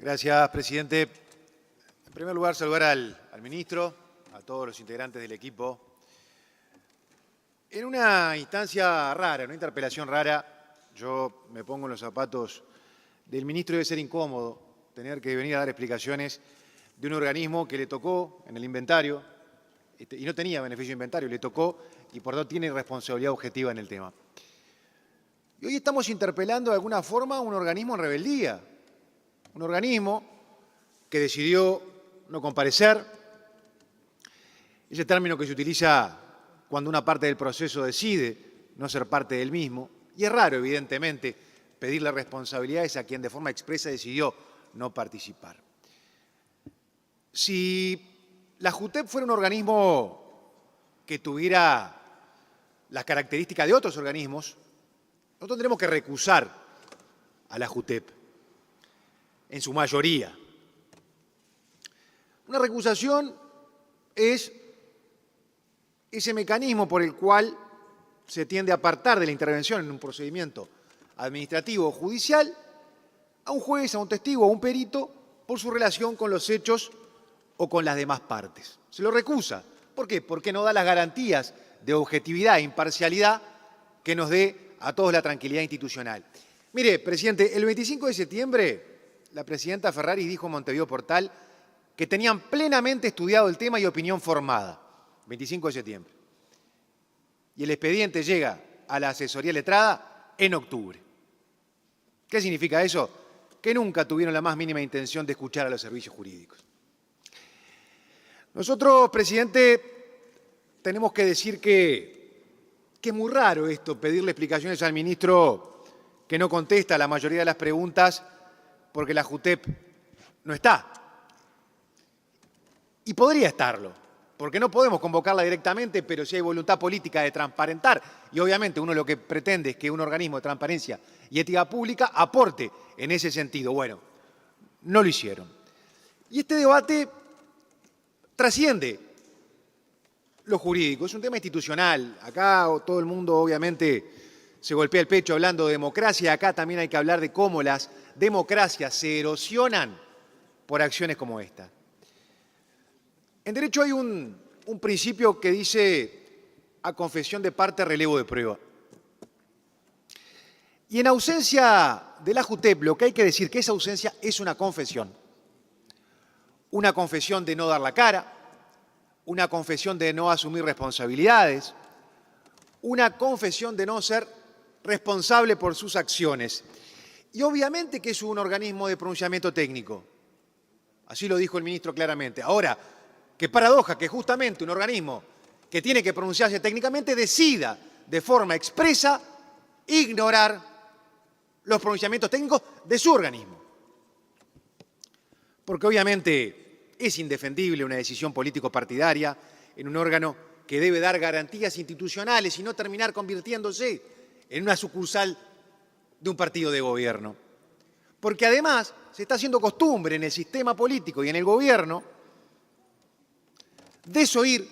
Gracias, presidente. En primer lugar, saludar al ministro, a todos los integrantes del equipo. En una instancia rara, una interpelación rara, yo me pongo en los zapatos del ministro y debe ser incómodo tener que venir a dar explicaciones de un organismo que le tocó en el inventario, y no tenía beneficio de inventario, le tocó y por tanto tiene responsabilidad objetiva en el tema. Y hoy estamos interpelando de alguna forma a un organismo en rebeldía, un organismo que decidió no comparecer, ese término que se utiliza cuando una parte del proceso decide no ser parte del mismo, y es raro, evidentemente, pedirle responsabilidades a quien de forma expresa decidió no participar. Si la JUTEP fuera un organismo que tuviera las características de otros organismos, nosotros tendremos que recusar a la JUTEP, en su mayoría. Una recusación es ese mecanismo por el cual se tiende a apartar de la intervención en un procedimiento administrativo o judicial a un juez, a un testigo o a un perito por su relación con los hechos o con las demás partes. Se lo recusa. ¿Por qué? Porque no da las garantías de objetividad e imparcialidad que nos dé a todos la tranquilidad institucional. Mire, presidente, el 25 de septiembre la presidenta Ferraris dijo en Montevideo Portal que tenían plenamente estudiado el tema y opinión formada. 25 de septiembre. Y el expediente llega a la asesoría letrada en octubre. ¿Qué significa eso? Que nunca tuvieron la más mínima intención de escuchar a los servicios jurídicos. Nosotros, presidente, tenemos que decir que es muy raro esto, pedirle explicaciones al ministro que no contesta la mayoría de las preguntas porque la JUTEP no está. Y podría estarlo, porque no podemos convocarla directamente, pero si hay voluntad política de transparentar, y obviamente uno lo que pretende es que un organismo de transparencia y ética pública aporte en ese sentido. Bueno, no lo hicieron. Y este debate trasciende lo jurídico, es un tema institucional. Acá todo el mundo obviamente se golpea el pecho hablando de democracia, acá también hay que hablar de cómo las democracias se erosionan por acciones como esta. En derecho hay un principio que dice a confesión de parte, relevo de prueba. Y en ausencia de la JUTEP, lo que hay que decir que esa ausencia es una confesión. Una confesión de no dar la cara, una confesión de no asumir responsabilidades, una confesión de no ser responsable por sus acciones. Y obviamente que es un organismo de pronunciamiento técnico. Así lo dijo el ministro claramente. Ahora, qué paradoja que justamente un organismo que tiene que pronunciarse técnicamente decida de forma expresa ignorar los pronunciamientos técnicos de su organismo. Porque obviamente es indefendible una decisión político-partidaria en un órgano que debe dar garantías institucionales y no terminar convirtiéndose en una sucursal de un partido de gobierno. Porque además se está haciendo costumbre en el sistema político y en el gobierno desoír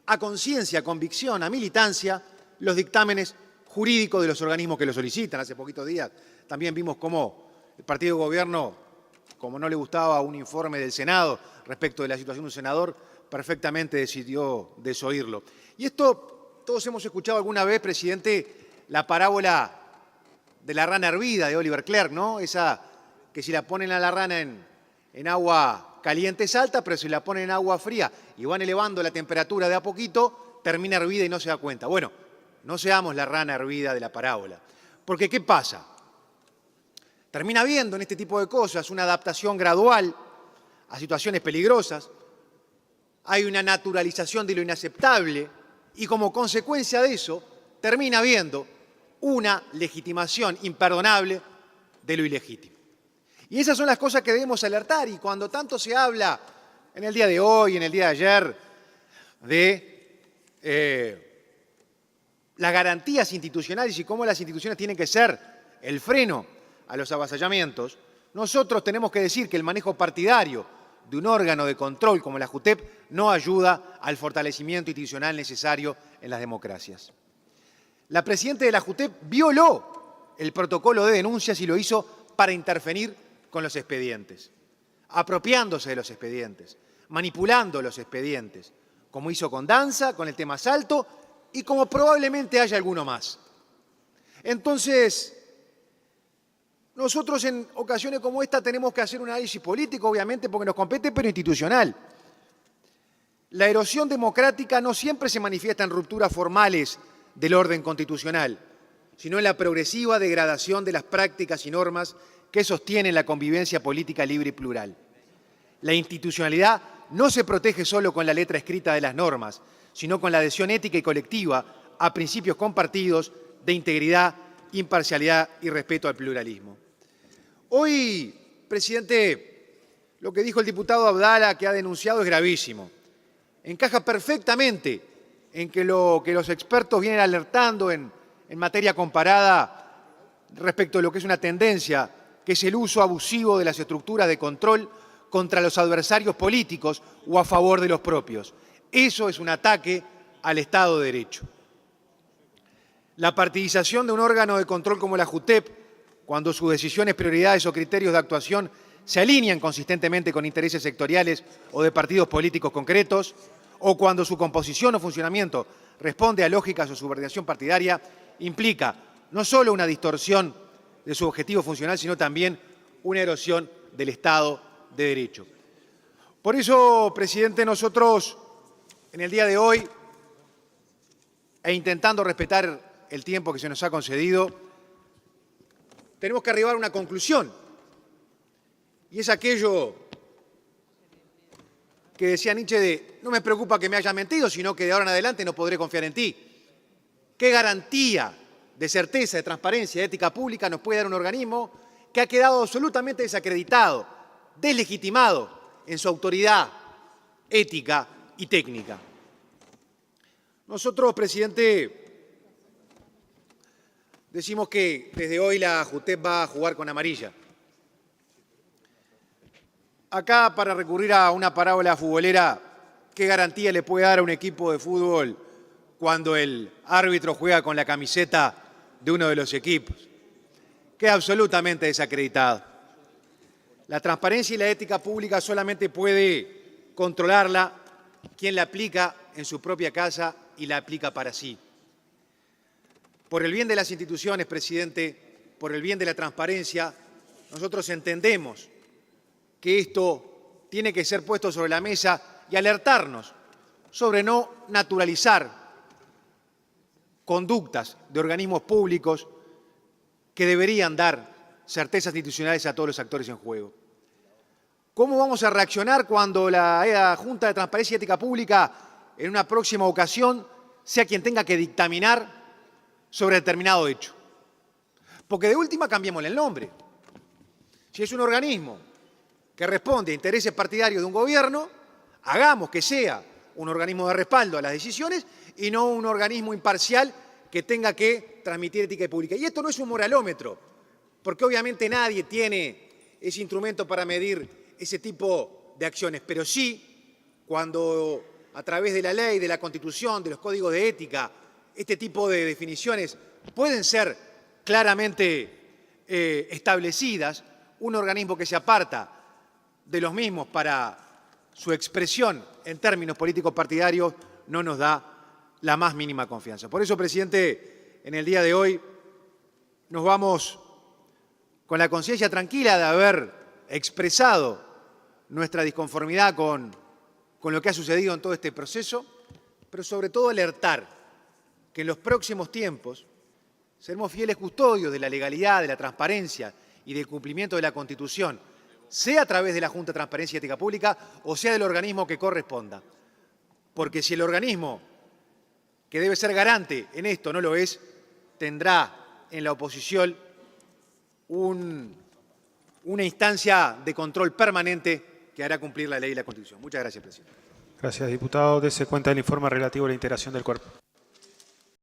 a conciencia, a convicción, a militancia los dictámenes jurídicos de los organismos que lo solicitan. Hace poquitos días también vimos cómo el partido de gobierno, como no le gustaba un informe del Senado respecto de la situación de un senador, perfectamente decidió desoírlo. Y esto, todos hemos escuchado alguna vez, presidente, la parábola de la rana hervida de Oliver Clerc, ¿no? Esa que si la ponen a la rana en agua caliente salta, pero si la ponen en agua fría y van elevando la temperatura de a poquito, termina hervida y no se da cuenta. Bueno, no seamos la rana hervida de la parábola. Porque ¿qué pasa? Termina habiendo en este tipo de cosas una adaptación gradual a situaciones peligrosas, hay una naturalización de lo inaceptable y como consecuencia de eso termina habiendo una legitimación imperdonable de lo ilegítimo. Y esas son las cosas que debemos alertar, y cuando tanto se habla en el día de hoy, en el día de ayer, de las garantías institucionales y cómo las instituciones tienen que ser el freno a los avasallamientos, nosotros tenemos que decir que el manejo partidario de un órgano de control como la JUTEP no ayuda al fortalecimiento institucional necesario en las democracias. La presidenta de la JUTEP violó el protocolo de denuncias y lo hizo para intervenir con los expedientes, apropiándose de los expedientes, manipulando los expedientes, como hizo con Danza, con el tema Salto, y como probablemente haya alguno más. Entonces, nosotros en ocasiones como esta tenemos que hacer un análisis político, obviamente, porque nos compete, pero institucional. La erosión democrática no siempre se manifiesta en rupturas formales del orden constitucional, sino en la progresiva degradación de las prácticas y normas que sostienen la convivencia política libre y plural. La institucionalidad no se protege solo con la letra escrita de las normas, sino con la adhesión ética y colectiva a principios compartidos de integridad, imparcialidad y respeto al pluralismo. Hoy, presidente, lo que dijo el diputado Abdala, que ha denunciado, es gravísimo. Encaja perfectamente en que lo que los expertos vienen alertando en materia comparada respecto a lo que es una tendencia, que es el uso abusivo de las estructuras de control contra los adversarios políticos o a favor de los propios. Eso es un ataque al Estado de Derecho. La partidización de un órgano de control como la JUTEP, cuando sus decisiones, prioridades o criterios de actuación se alinean consistentemente con intereses sectoriales o de partidos políticos concretos, o cuando su composición o funcionamiento responde a lógicas o subordinación partidaria, implica no solo una distorsión de su objetivo funcional, sino también una erosión del Estado de Derecho. Por eso, presidente, nosotros en el día de hoy, e intentando respetar el tiempo que se nos ha concedido, tenemos que arribar a una conclusión, y es aquello que decía Nietzsche de no me preocupa que me hayas mentido, sino que de ahora en adelante no podré confiar en ti. ¿Qué garantía de certeza, de transparencia, de ética pública nos puede dar un organismo que ha quedado absolutamente desacreditado, deslegitimado en su autoridad ética y técnica? Nosotros, presidente, decimos que desde hoy la JUTEP va a jugar con amarilla. Acá, para recurrir a una parábola futbolera, ¿qué garantía le puede dar a un equipo de fútbol cuando el árbitro juega con la camiseta de uno de los equipos? Queda absolutamente desacreditado. La transparencia y la ética pública solamente puede controlarla quien la aplica en su propia casa y la aplica para sí. Por el bien de las instituciones, presidente, por el bien de la transparencia, nosotros entendemos que esto tiene que ser puesto sobre la mesa y alertarnos sobre no naturalizar conductas de organismos públicos que deberían dar certezas institucionales a todos los actores en juego. ¿Cómo vamos a reaccionar cuando la Junta de Transparencia y Ética Pública en una próxima ocasión sea quien tenga que dictaminar sobre determinado hecho? Porque de última cambiémosle el nombre. Si es un organismo que responde a intereses partidarios de un gobierno, hagamos que sea un organismo de respaldo a las decisiones y no un organismo imparcial que tenga que transmitir ética pública. Y esto no es un moralómetro, porque obviamente nadie tiene ese instrumento para medir ese tipo de acciones, pero sí cuando a través de la ley, de la Constitución, de los códigos de ética, este tipo de definiciones pueden ser claramente establecidas, un organismo que se aparta de los mismos para su expresión en términos políticos partidarios no nos da la más mínima confianza. Por eso, presidente, en el día de hoy nos vamos con la conciencia tranquila de haber expresado nuestra disconformidad con lo que ha sucedido en todo este proceso, pero sobre todo alertar que en los próximos tiempos seremos fieles custodios de la legalidad, de la transparencia y del cumplimiento de la Constitución, sea a través de la Junta de Transparencia y Ética Pública o sea del organismo que corresponda. Porque si el organismo que debe ser garante en esto no lo es, tendrá en la oposición una instancia de control permanente que hará cumplir la ley y la Constitución. Muchas gracias, presidente. Gracias, diputado. Dese cuenta del informe relativo a la integración del cuerpo.